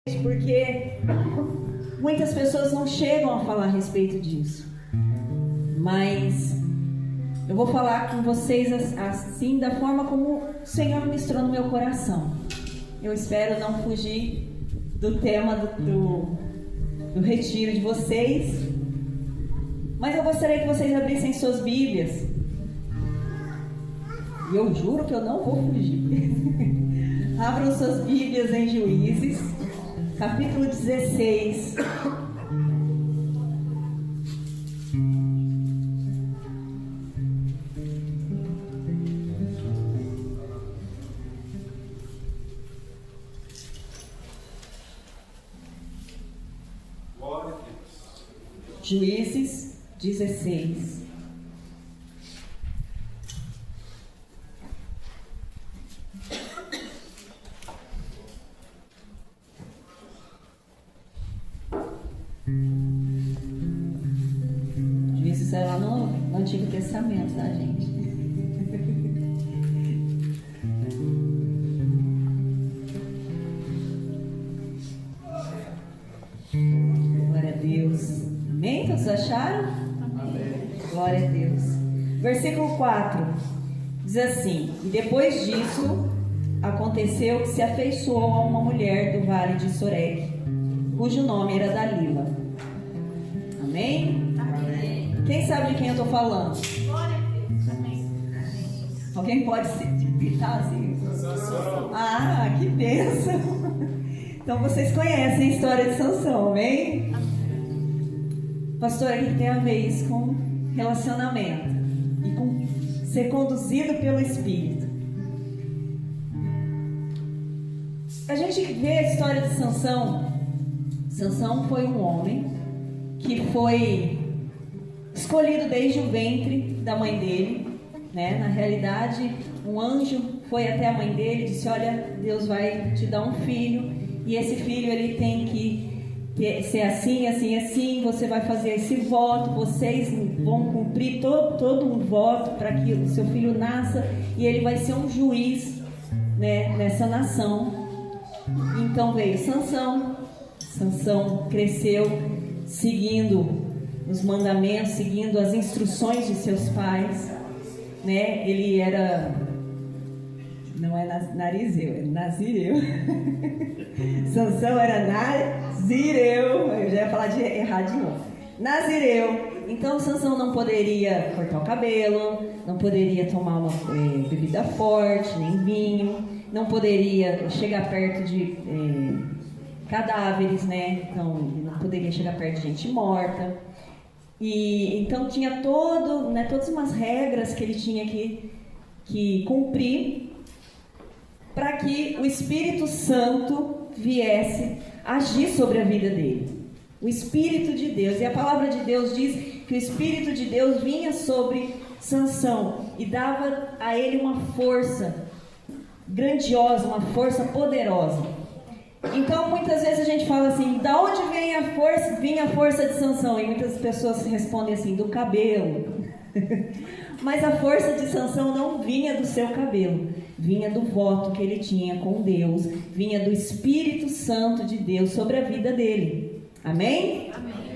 Porque muitas pessoas não chegam a falar a respeito disso, mas eu vou falar com vocês assim, da forma como o Senhor ministrou no meu coração. Eu espero não fugir do tema do retiro de vocês, mas eu gostaria que vocês abrissem suas Bíblias, e eu juro que eu não vou fugir. Abram suas Bíblias em Juízes, capítulo 16. Juízes 16. Juízes é lá no Antigo Testamento, tá, gente? Glória a Deus. Amém? Todos acharam? Amém. Glória a Deus. Versículo 4 diz assim: E depois disso aconteceu que se afeiçoou a uma mulher do vale de Soreque, cujo nome era Dalila. Amém? Amém. Quem sabe de quem eu estou falando? Glória a Deus. Amém. Alguém pode gritar assim? Ah, que bênção! Então vocês conhecem a história de Sansão, amém? Pastor, aqui tem a ver isso com relacionamento e com ser conduzido pelo Espírito. A gente vê a história de Sansão. Sansão foi um homem que foi escolhido desde o ventre da mãe dele, né? Na realidade, um anjo foi até a mãe dele e disse: olha, Deus vai te dar um filho, e esse filho ele tem que ser assim, assim, assim. Você vai fazer esse voto, vocês vão cumprir todo um voto para que o seu filho nasça, e ele vai ser um juiz, né, nessa nação. Então veio Sansão. Sansão cresceu seguindo os mandamentos, seguindo as instruções de seus pais, né? Ele era, não é narizeu, é nazireu. Sansão era nazireu. Eu já ia falar de errado de novo. Nazireu. Então Sansão não poderia cortar o cabelo, não poderia tomar uma bebida forte, nem vinho, não poderia chegar perto de cadáveres, né? Então não poderia chegar perto de gente morta. E então tinha todas umas regras que ele tinha que cumprir para que o Espírito Santo viesse agir sobre a vida dele. O Espírito de Deus. E a palavra de Deus diz que o Espírito de Deus vinha sobre Sansão e dava a ele uma força grandiosa, uma força poderosa. Então muitas vezes a gente fala assim: da onde vinha a força de Sansão? E muitas pessoas respondem assim: do cabelo. Mas a força de Sansão não vinha do seu cabelo, vinha do voto que ele tinha com Deus, vinha do Espírito Santo de Deus sobre a vida dele. Amém? Amém.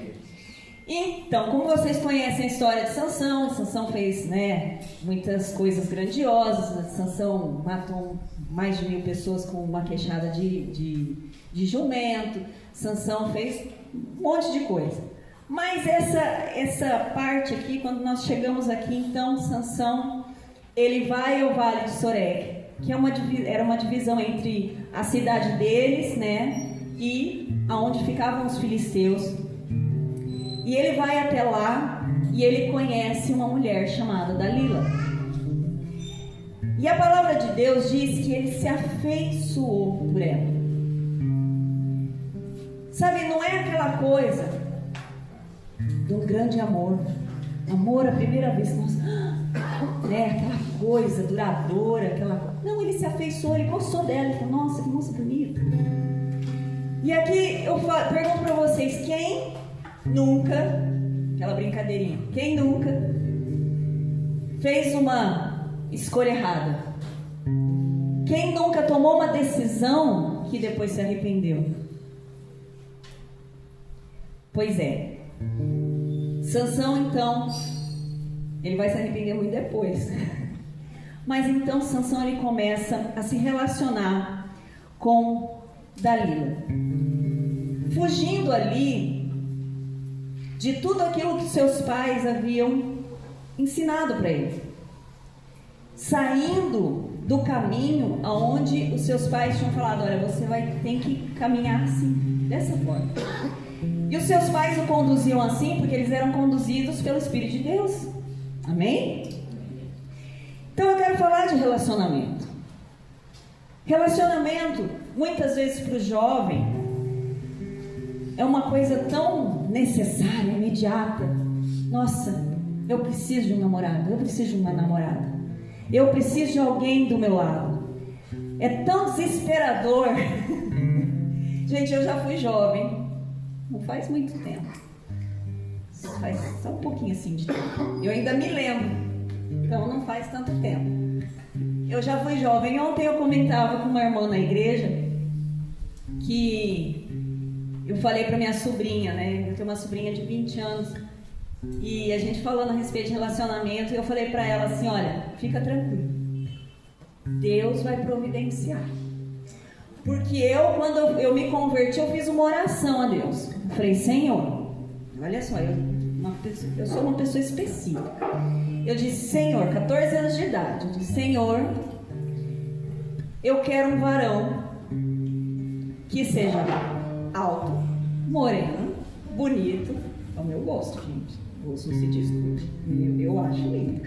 Então, como vocês conhecem a história de Sansão, Sansão fez, né, muitas coisas grandiosas. Sansão matou mais de 1.000 pessoas com uma queixada de jumento. Sansão fez um monte de coisa. Mas essa parte aqui, quando nós chegamos aqui, então Sansão, ele vai ao Vale de Soreque, que era uma divisão entre a cidade deles, né, e aonde ficavam os filisteus. E ele vai até lá e ele conhece uma mulher chamada Dalila. E a palavra de Deus diz que ele se afeiçoou por ela. Sabe, não é aquela coisa de um grande amor. Amor à primeira vista, nossa, né? Aquela coisa duradoura, Não, ele se afeiçoou, ele gostou dela. Ele falou: nossa, que moça bonita. E aqui eu pergunto para vocês: quem nunca, aquela brincadeirinha, quem nunca fez uma escolha errada? Quem nunca tomou uma decisão que depois se arrependeu? Pois é. Sansão, então, ele vai se arrepender muito depois. Mas então Sansão ele começa a se relacionar com Dalila, fugindo ali de tudo aquilo que seus pais haviam ensinado para ele, saindo do caminho aonde os seus pais tinham falado: olha, você tem que caminhar assim, dessa forma. E os seus pais o conduziam assim porque eles eram conduzidos pelo Espírito de Deus. Amém? Então eu quero falar de relacionamento. Relacionamento, muitas vezes para o jovem, é uma coisa tão necessária, imediata. Nossa, eu preciso de um namorado, eu preciso de uma namorada, eu preciso de alguém do meu lado. É tão desesperador. Gente, eu já fui jovem, não faz muito tempo, faz só um pouquinho assim de tempo. Eu ainda me lembro, então não faz tanto tempo. Eu já fui jovem. Ontem eu comentava com uma irmã na igreja que eu falei para minha sobrinha, né? Eu tenho uma sobrinha de 20 anos e a gente falando a respeito de relacionamento, e eu falei para ela assim: olha, fica tranquila, Deus vai providenciar. Porque quando eu me converti, eu fiz uma oração a Deus. Eu falei: Senhor, olha só, eu sou uma pessoa específica. Eu disse: Senhor, 14 anos de idade, eu disse: Senhor, eu quero um varão que seja alto, moreno, bonito. É o meu gosto, gente. Gosto se discute. Eu acho lindo.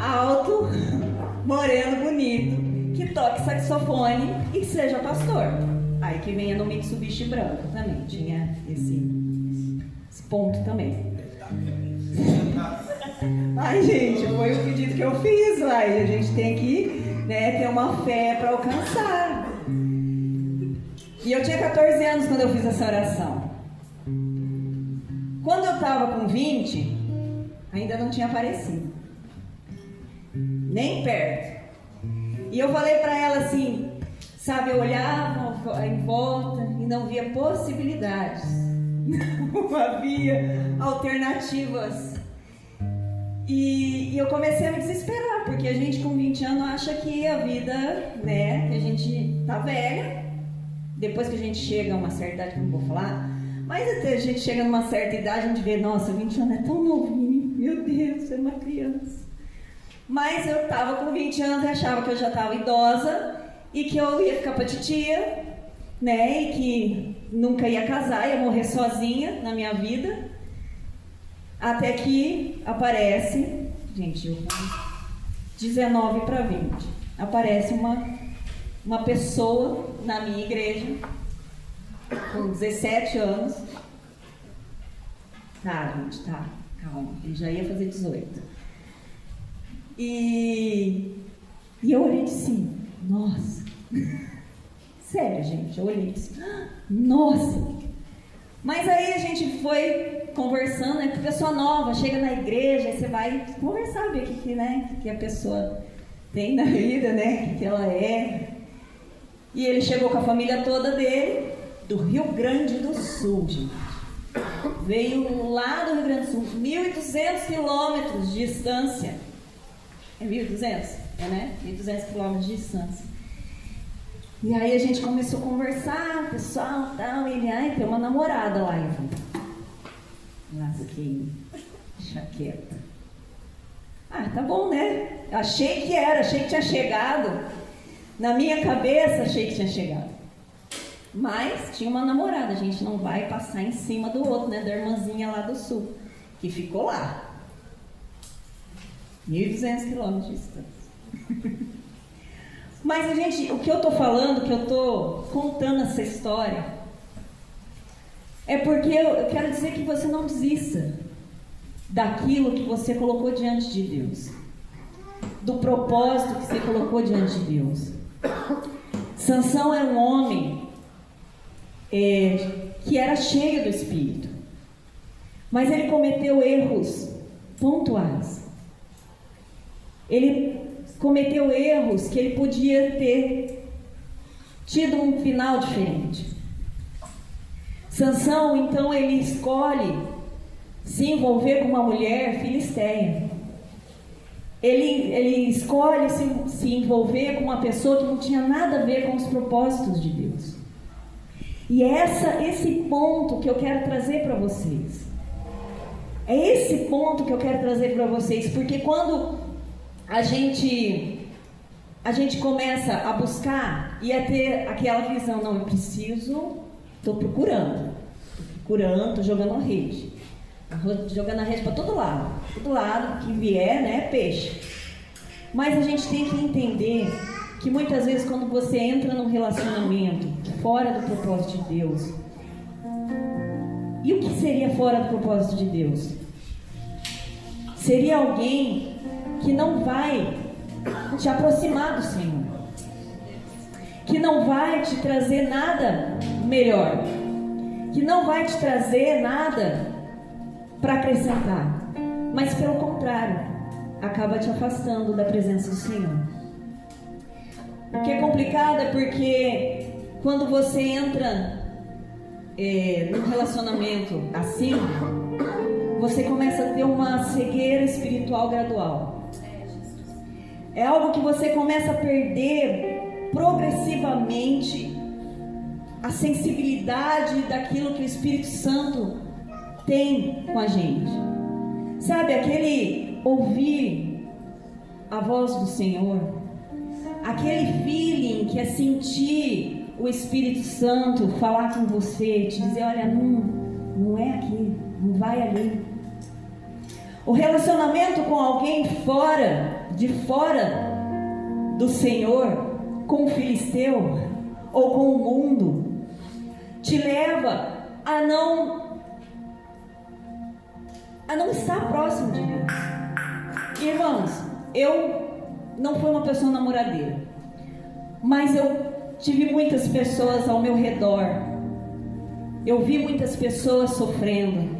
Alto, moreno, bonito, que toque saxofone e que seja pastor. Aí que venha no Mitsubishi branco também. Tinha esse ponto também. Ai, gente, foi o pedido que eu fiz. Aí a gente tem que, né, ter uma fé para alcançar. E eu tinha 14 anos quando eu fiz essa oração. Quando eu estava com 20, ainda não tinha aparecido, nem perto. E eu falei para ela assim, sabe, eu olhava em volta e não via possibilidades, não havia alternativas. E eu comecei a me desesperar, porque a gente com 20 anos acha que a vida, né, que a gente tá velha, depois que a gente chega a uma certa idade, que eu não vou falar, mas até a gente chega numa certa idade, a gente vê: nossa, 20 anos é tão novinho, meu Deus, é uma criança. Mas eu estava com 20 anos e achava que eu já estava idosa e que eu ia ficar pra titia, né, e que nunca ia casar, ia morrer sozinha na minha vida. Até que aparece, gente, eu 19 para 20, aparece uma pessoa na minha igreja, com 17 anos. Tá, gente, tá, calma, ele já ia fazer 18. E eu olhei e disse assim: nossa, sério, gente, eu olhei e disse: nossa. Mas aí a gente foi conversando, né? Porque pessoa nova chega na igreja, aí você vai conversar, ver o que a pessoa tem na vida, né? O que ela é. E ele chegou com a família toda dele, do Rio Grande do Sul, gente. Veio lá do Rio Grande do Sul, 1.200 quilômetros de distância. É 1.200? É, né? 1.200 quilômetros de distância. E aí a gente começou a conversar, pessoal, tal, e ele: tem uma namorada lá. Eu falei: lasquei, deixa quieta. Tá bom, né? Achei que tinha chegado. Na minha cabeça, achei que tinha chegado. Mas tinha uma namorada, a gente não vai passar em cima do outro, né? Da irmãzinha lá do sul, que ficou lá. 1.200 quilômetros de distância. Mas o que eu estou falando, que eu estou contando essa história, é porque eu quero dizer que você não desista daquilo que você colocou diante de Deus, do propósito que você colocou diante de Deus. Sansão era um homem que era cheio do Espírito, mas ele cometeu erros pontuais. Ele cometeu erros que ele podia ter tido um final diferente. Sansão, então, ele escolhe se envolver com uma mulher filisteia. Ele escolhe se envolver com uma pessoa que não tinha nada a ver com os propósitos de Deus. E é esse ponto que eu quero trazer para vocês. É esse ponto que eu quero trazer para vocês, porque quando a gente começa a buscar e a ter aquela visão, não, eu preciso, estou procurando, estou jogando a rede. Jogando a rede para todo lado que vier, né, peixe. Mas a gente tem que entender que muitas vezes quando você entra num relacionamento fora do propósito de Deus, e o que seria fora do propósito de Deus? Seria alguém que não vai te aproximar do Senhor, que não vai te trazer nada melhor, que não vai te trazer nada para acrescentar, mas pelo contrário, acaba te afastando da presença do Senhor. O que é complicado é porque quando você entra num relacionamento assim, você começa a ter uma cegueira espiritual gradual. É algo que você começa a perder progressivamente a sensibilidade daquilo que o Espírito Santo tem com a gente. Sabe, aquele ouvir a voz do Senhor, aquele feeling que é sentir o Espírito Santo falar com você, te dizer, olha, não é aqui, não vai ali. O relacionamento com alguém de fora do Senhor, com o filisteu ou com o mundo, te leva a não estar próximo de Deus. Irmãos, eu não fui uma pessoa namoradeira, mas eu tive muitas pessoas ao meu redor, eu vi muitas pessoas sofrendo.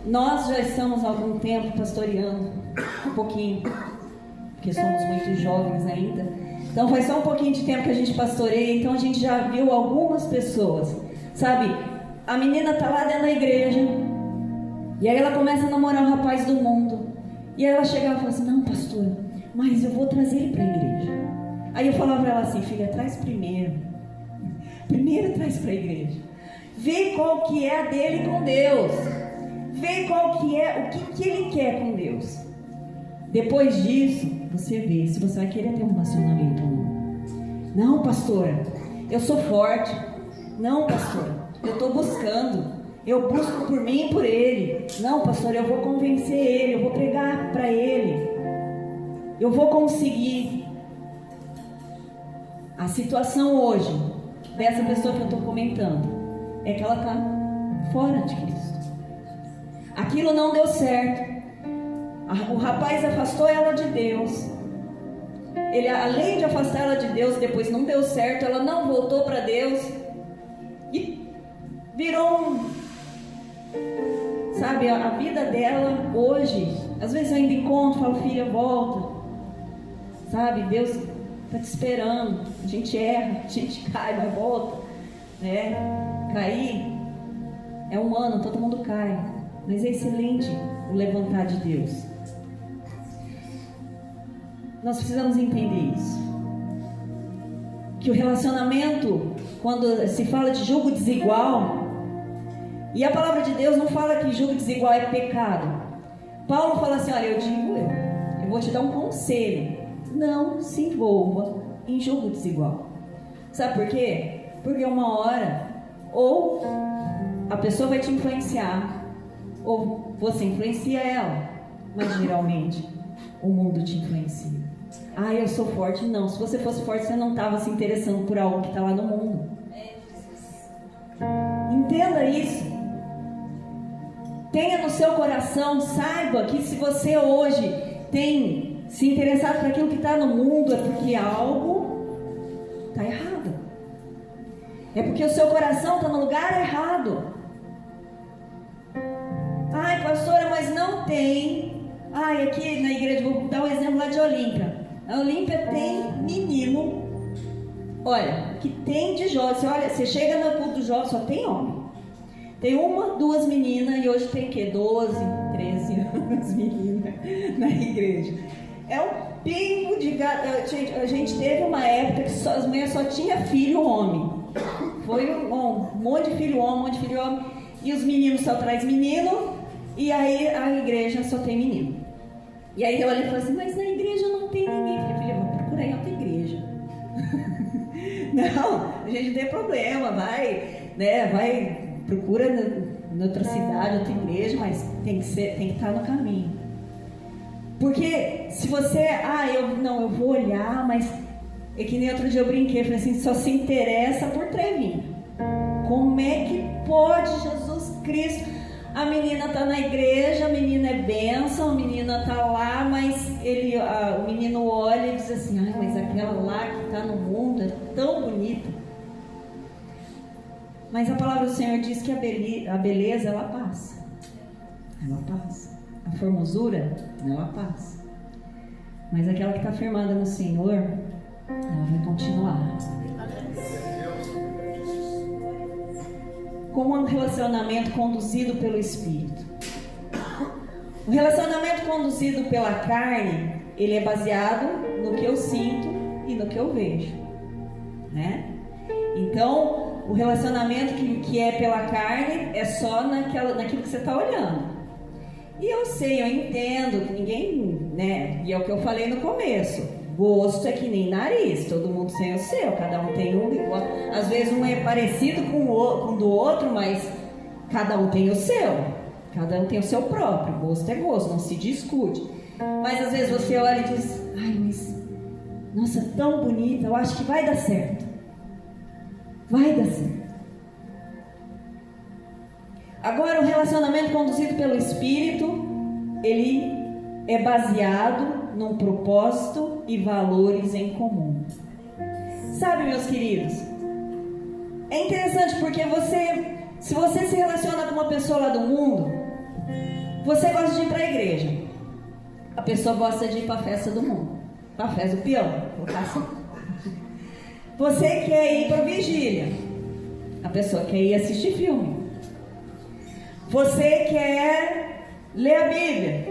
Nós já estamos há algum tempo pastoreando, um pouquinho, porque somos muito jovens ainda, então faz só um pouquinho de tempo que a gente pastoreia, então a gente já viu algumas pessoas, sabe, a menina tá lá dentro da igreja, e aí ela começa a namorar um rapaz do mundo. E aí ela chegava e falava assim, não, pastora, mas eu vou trazer ele para a igreja. Aí eu falava para ela assim, filha, traz primeiro. Primeiro traz para a igreja. Vê qual que é a dele com Deus. Vê qual que é, o que ele quer com Deus. Depois disso, você vê se você vai querer ter um relacionamento ou não. Não, pastora, eu sou forte. Não, pastora, eu estou buscando. Eu busco por mim e por ele. Não, pastor, eu vou convencer ele, eu vou pregar para ele, eu vou conseguir. A situação hoje dessa pessoa que eu estou comentando é que ela está fora de Cristo. Aquilo não deu certo. O rapaz afastou ela de Deus. Ele, além de afastar ela de Deus, depois não deu certo, ela não voltou para Deus e virou sabe, a vida dela hoje, às vezes eu ainda encontro, falo, filha, volta, sabe, Deus está te esperando, a gente erra, a gente cai, mas volta, né? Cair é humano, todo mundo cai, mas é excelente o levantar de Deus. Nós precisamos entender isso, que o relacionamento, quando se fala de julgo desigual, e a palavra de Deus não fala que julgo desigual é pecado. Paulo fala assim, olha, eu vou te dar um conselho, não se envolva em julgo desigual. Sabe por quê? Porque uma hora, ou a pessoa vai te influenciar, ou você influencia ela, mas geralmente o mundo te influencia. Ah, eu sou forte. Não, se você fosse forte, você não estava se interessando por algo que está lá no mundo. Entenda isso. Tenha no seu coração, saiba que se você hoje tem se interessado por aquilo que está no mundo, é porque algo está errado. É porque o seu coração está no lugar errado. Ai, pastora, mas não tem. Ai, aqui na igreja, vou dar um exemplo lá de Olímpia. A Olímpia tem menino Olha, que tem de jovem. Olha, você chega no culto do jovem, só tem homem. Tem uma, duas meninas, e hoje tem o quê? 12, 13 anos meninas na igreja. É um pingo de gato. A gente teve uma época que as mulheres só tinha filho homem. Foi um monte de filho homem, um monte de filho homem. E os meninos só traz menino, e aí a igreja só tem menino. E aí eu olhei e falei assim, mas na igreja não tem ninguém. Eu falei, filha, vou procurar em outra igreja. Não, a gente não tem problema, vai, procura em outra cidade, outra igreja, mas tem que estar no caminho. Porque se você, eu vou olhar, mas é que nem outro dia eu brinquei, falei assim, só se interessa por trevinho. Como é que pode, Jesus Cristo? A menina está na igreja, a menina é bênção, a menina está lá, mas o menino olha e diz assim, mas aquela lá que está no mundo é tão bonita. Mas a palavra do Senhor diz que a beleza, ela passa. Ela passa. A formosura, ela passa. Mas aquela que está firmada no Senhor, ela vai continuar. Como um relacionamento conduzido pelo Espírito. O relacionamento conduzido pela carne, ele é baseado no que eu sinto e no que eu vejo, né? Então, o relacionamento que é pela carne é só naquilo que você está olhando. E eu sei, eu entendo que ninguém, né? E é o que eu falei no começo. Gosto é que nem nariz, todo mundo tem o seu, cada um tem um igual. Às vezes um é parecido com o do outro, mas cada um tem o seu. Cada um tem o seu próprio. Gosto é gosto, não se discute. Mas às vezes você olha e diz, mas nossa, tão bonita, eu acho que vai dar certo. Vai dar certo. Agora, o relacionamento conduzido pelo Espírito, ele é baseado num propósito e valores em comum. Sabe, meus queridos, é interessante porque se você se relaciona com uma pessoa lá do mundo, você gosta de ir para a igreja. A pessoa gosta de ir para a festa do mundo, para a festa do peão, assim. Você quer ir para a vigília, a pessoa quer ir assistir filme. Você quer ler a Bíblia.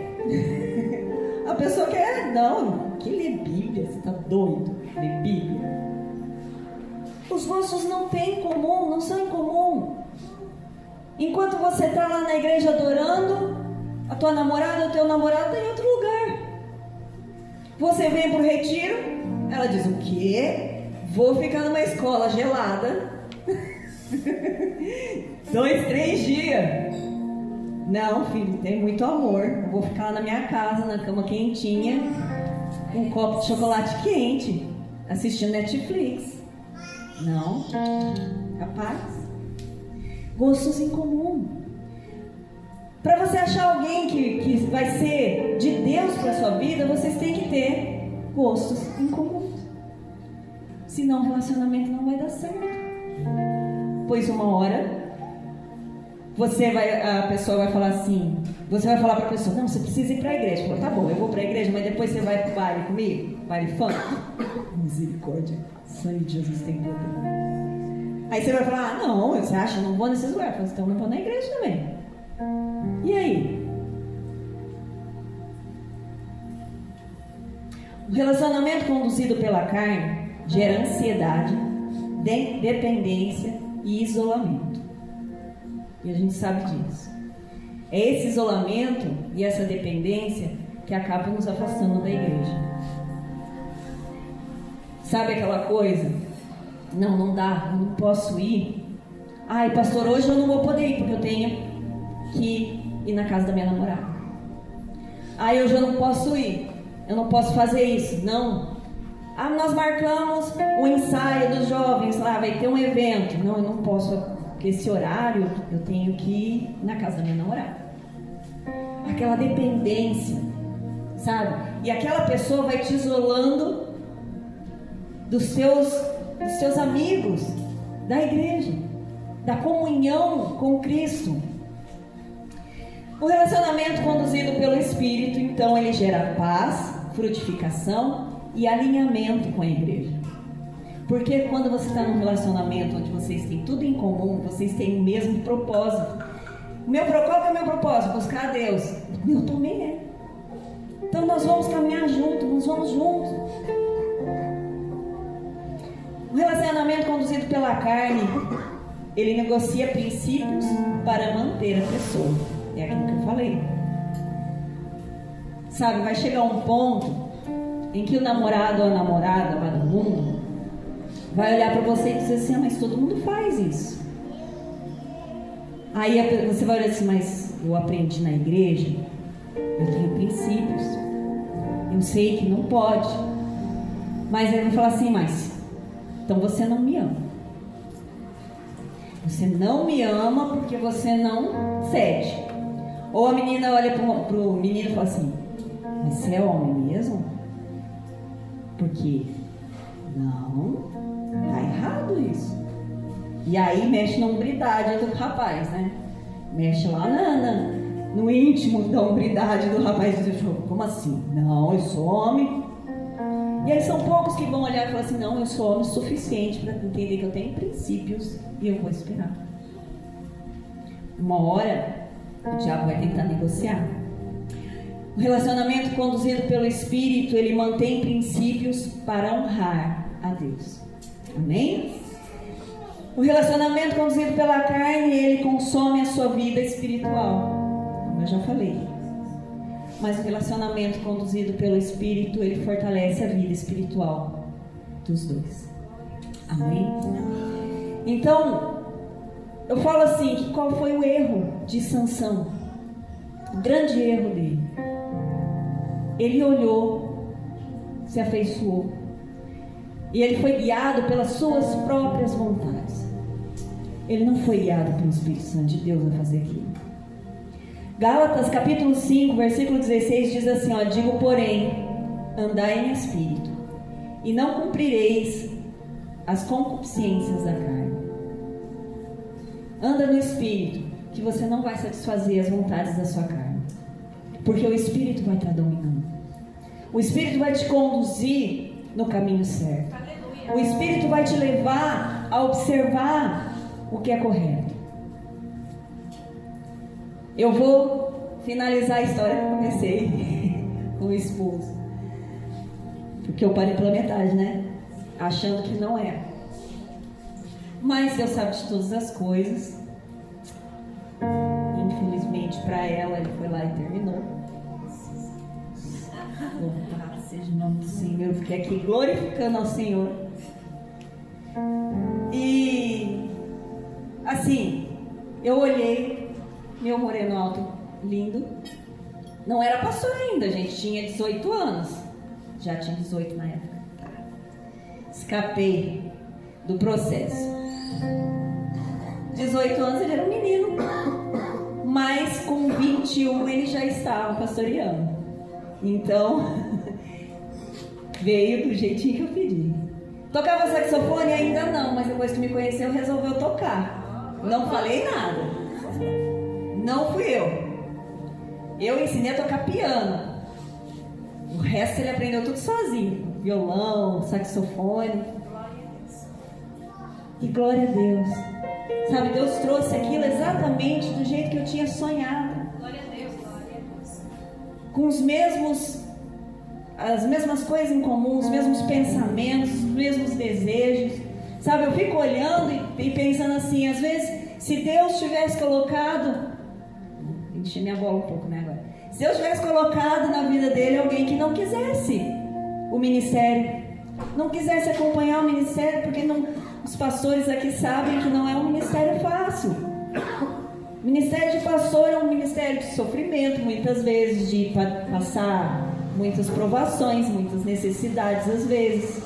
A pessoa quer, não, que ler Bíblia? Você está doido? Ler Bíblia? Os gostos não têm em comum, não são em comum. Enquanto você está lá na igreja adorando, a tua namorada, o teu namorado está em outro lugar. Você vem para o retiro, ela diz, o quê? Vou ficar numa escola gelada 2, 3 dias. Não, filho, tem muito amor. Eu vou ficar lá na minha casa, na cama quentinha, com um copo de chocolate quente, assistindo Netflix. Não, capaz. Gostos em comum. Para você achar alguém que vai ser de Deus para a sua vida, vocês têm que ter gostos em comum. Senão o relacionamento não vai dar certo. Pois uma hora a pessoa vai falar assim, você vai falar para a pessoa, não, você precisa ir para a igreja. Fala, tá bom, eu vou para a igreja, mas depois você vai para o baile comigo? Baile funk? Misericórdia, sangue de Jesus tem poder. Aí você vai falar, não, você acha que não vou nesses lugares? Falo, então não vou na igreja também. E aí? O relacionamento conduzido pela carne gera ansiedade, dependência e isolamento. E a gente sabe disso. É esse isolamento e essa dependência que acabam nos afastando da igreja. Sabe aquela coisa? Não dá, eu não posso ir. Ai, pastor, hoje eu não vou poder ir porque eu tenho que ir na casa da minha namorada. Ai, hoje eu não posso ir, eu não posso fazer isso. Não. Nós marcamos o ensaio dos jovens lá, vai ter um evento. Não, eu não posso. Porque esse horário eu tenho que ir na casa da minha namorada. Aquela dependência, sabe? E aquela pessoa vai te isolando dos seus amigos, da igreja, da comunhão com Cristo. O relacionamento conduzido pelo Espírito, então, ele gera paz, frutificação e alinhamento com a igreja. Porque quando você está num relacionamento onde vocês têm tudo em comum, vocês têm o mesmo propósito. Qual que é o meu propósito? Buscar a Deus. O meu também é. Então nós vamos caminhar juntos, nós vamos juntos. O relacionamento conduzido pela carne, ele negocia princípios para manter a pessoa. É aquilo que eu falei. Sabe, vai chegar um ponto em que o namorado ou a namorada lá do mundo vai olhar para você e dizer assim: mas todo mundo faz isso. Aí você vai olhar assim: mas eu aprendi na igreja, eu tenho princípios, eu sei que não pode. Mas ele vai falar assim: mas então você não me ama. Você não me ama porque você não cede. Ou a menina olha pro menino e fala assim: mas você é homem mesmo? Porque não, tá errado isso. E aí mexe na hombridade do rapaz, né? Mexe lá no íntimo da hombridade do rapaz e diz: como assim? Não, eu sou homem. E aí são poucos que vão olhar e falar assim: não, eu sou homem o suficiente para entender que eu tenho princípios e eu vou esperar. Uma hora o diabo vai tentar negociar. O relacionamento conduzido pelo Espírito, ele mantém princípios para honrar a Deus. Amém? O relacionamento conduzido pela carne, ele consome a sua vida espiritual, como eu já falei. Mas o relacionamento conduzido pelo Espírito, ele fortalece a vida espiritual dos dois. Amém? Então, eu falo assim, que qual foi o erro de Sansão? O grande erro dele. Ele olhou, se afeiçoou, e ele foi guiado pelas suas próprias vontades. Ele não foi guiado pelo Espírito Santo de Deus a fazer aquilo. Gálatas capítulo 5, versículo 16 diz assim, ó: digo, porém, andai em espírito, e não cumprireis as concupiscências da carne. Anda no espírito, que você não vai satisfazer as vontades da sua carne, porque o espírito vai estar dominando. O espírito vai te conduzir no caminho certo. O espírito vai te levar a observar o que é correto. Eu vou finalizar a história que eu comecei com o esposo, porque eu parei pela metade, né? Achando que não é. Mas Deus sabe de todas as coisas. Infelizmente para ela, ele foi lá e terminou. Louvado seja o nome do Senhor. Eu fiquei aqui glorificando ao Senhor. E assim, eu olhei, meu moreno alto, lindo. Não era pastor ainda, a gente tinha 18 anos. Já tinha 18 na época. Escapei do processo. 18 anos ele era um menino, mas com 21 ele já estava pastoreando. Então veio do jeitinho que eu pedi. Tocava saxofone? Ainda não, mas depois que me conheceu resolveu tocar. Não falei nada. Não fui eu. Eu ensinei a tocar piano. O resto ele aprendeu tudo sozinho. Violão, saxofone. E glória a Deus. Sabe, Deus trouxe aquilo exatamente do jeito que eu tinha sonhado. Glória a Deus, glória a Deus. Com as mesmas coisas em comum, os mesmos pensamentos, os mesmos desejos. Sabe, eu fico olhando e pensando assim, às vezes, se Deus tivesse colocado... Enchi minha bola um pouco, né, agora. Se Deus tivesse colocado na vida dele alguém que não quisesse o ministério, não quisesse acompanhar o ministério, porque não, os pastores aqui sabem que não é um ministério fácil. O ministério de pastor é um ministério de sofrimento, muitas vezes, de passar muitas provações, muitas necessidades, às vezes,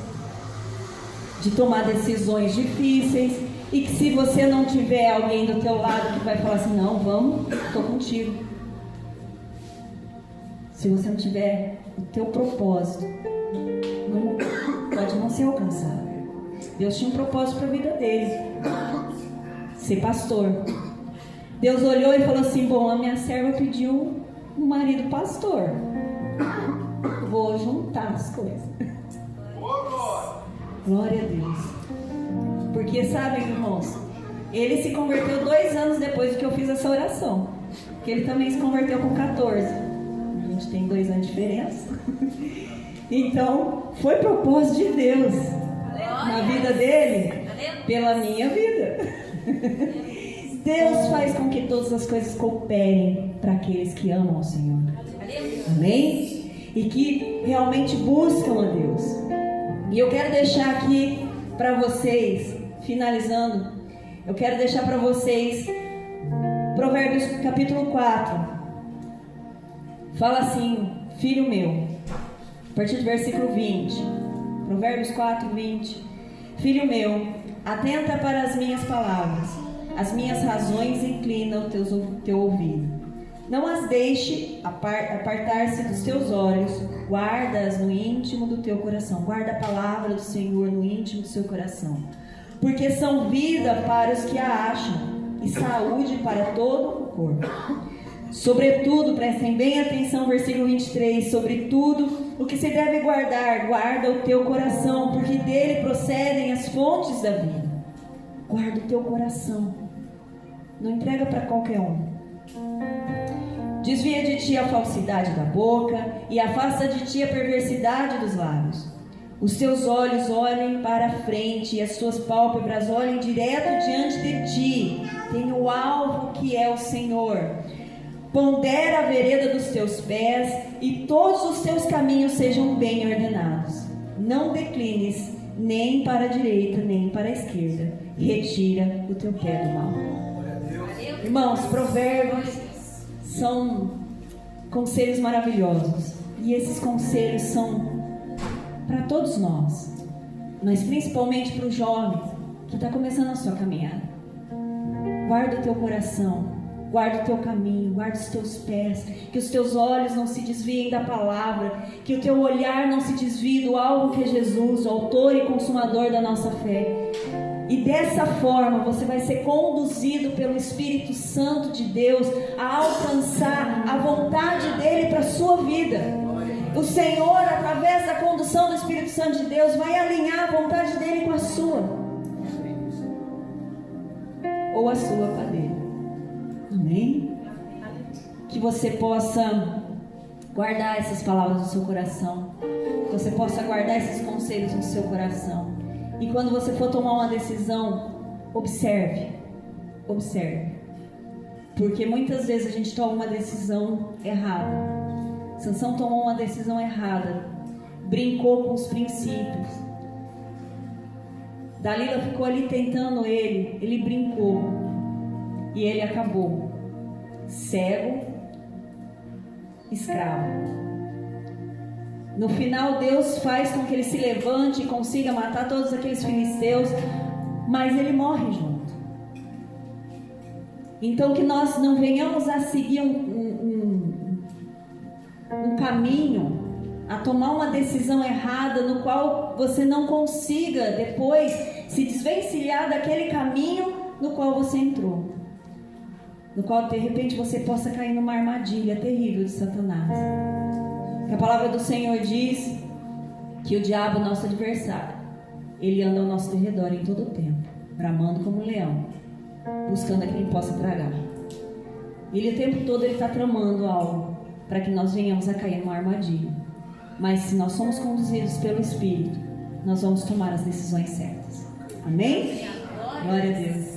de tomar decisões difíceis, e que se você não tiver alguém do teu lado que vai falar assim, não, vamos, estou contigo. Se você não tiver o teu propósito, pode não ser alcançado. Deus tinha um propósito para a vida dele, ser pastor. Deus olhou e falou assim, bom, a minha serva pediu um marido pastor, vou juntar as coisas. Glória a Deus. Porque, sabem, irmãos, ele se converteu 2 anos depois do que eu fiz essa oração. Porque ele também se converteu com 14. A gente tem 2 anos de diferença. Então, foi propósito de Deus na vida dele, pela minha vida. Deus faz com que todas as coisas cooperem para aqueles que amam ao Senhor. Amém? E que realmente buscam a Deus. E eu quero deixar aqui para vocês, finalizando, eu quero deixar para vocês Provérbios capítulo 4. Fala assim: filho meu, a partir do versículo 20. Provérbios 4, 20. Filho meu, atenta para as minhas palavras, as minhas razões inclina o teu ouvido. Não as deixe apartar-se dos teus olhos, guarda-as no íntimo do teu coração. Guarda a palavra do Senhor no íntimo do seu coração, porque são vida para os que a acham e saúde para todo o corpo. Sobretudo, prestem bem atenção, versículo 23, sobretudo o que se deve guardar, guarda o teu coração, porque dele procedem as fontes da vida. Guarda o teu coração, não entrega para qualquer um. Desvia de ti a falsidade da boca e afasta de ti a perversidade dos lábios. Os teus olhos olhem para a frente e as tuas pálpebras olhem direto diante de ti. Tem o alvo que é o Senhor. Pondera a vereda dos teus pés e todos os teus caminhos sejam bem ordenados. Não declines nem para a direita nem para a esquerda. Retira o teu pé do mal. Irmãos, provérbios são conselhos maravilhosos. E esses conselhos são para todos nós, mas principalmente para o jovem que está começando a sua caminhada. Guarda o teu coração, guarda o teu caminho, guarda os teus pés, que os teus olhos não se desviem da palavra, que o teu olhar não se desvie do alvo que é Jesus, o autor e consumador da nossa fé. E dessa forma você vai ser conduzido pelo Espírito Santo de Deus a alcançar a vontade dele para a sua vida. O Senhor, através da condução do Espírito Santo de Deus, vai alinhar a vontade dele com a sua, ou a sua com a dele. Amém? Que você possa guardar essas palavras no seu coração, que você possa guardar esses conselhos no seu coração. E quando você for tomar uma decisão, observe, porque muitas vezes a gente toma uma decisão errada. Sansão tomou uma decisão errada, brincou com os princípios. Dalila ficou ali tentando ele brincou e ele acabou cego, escravo. No final, Deus faz com que ele se levante e consiga matar todos aqueles filisteus, mas ele morre junto. Então, que nós não venhamos a seguir um caminho, a tomar uma decisão errada, no qual você não consiga depois se desvencilhar daquele caminho no qual você entrou, no qual de repente você possa cair numa armadilha terrível de Satanás. A palavra do Senhor diz que o diabo, nosso adversário, ele anda ao nosso derredor em todo o tempo, bramando como um leão, buscando a quem possa tragar. Ele o tempo todo ele está tramando algo para que nós venhamos a cair numa armadilha. Mas se nós somos conduzidos pelo Espírito, nós vamos tomar as decisões certas. Amém? Glória a Deus.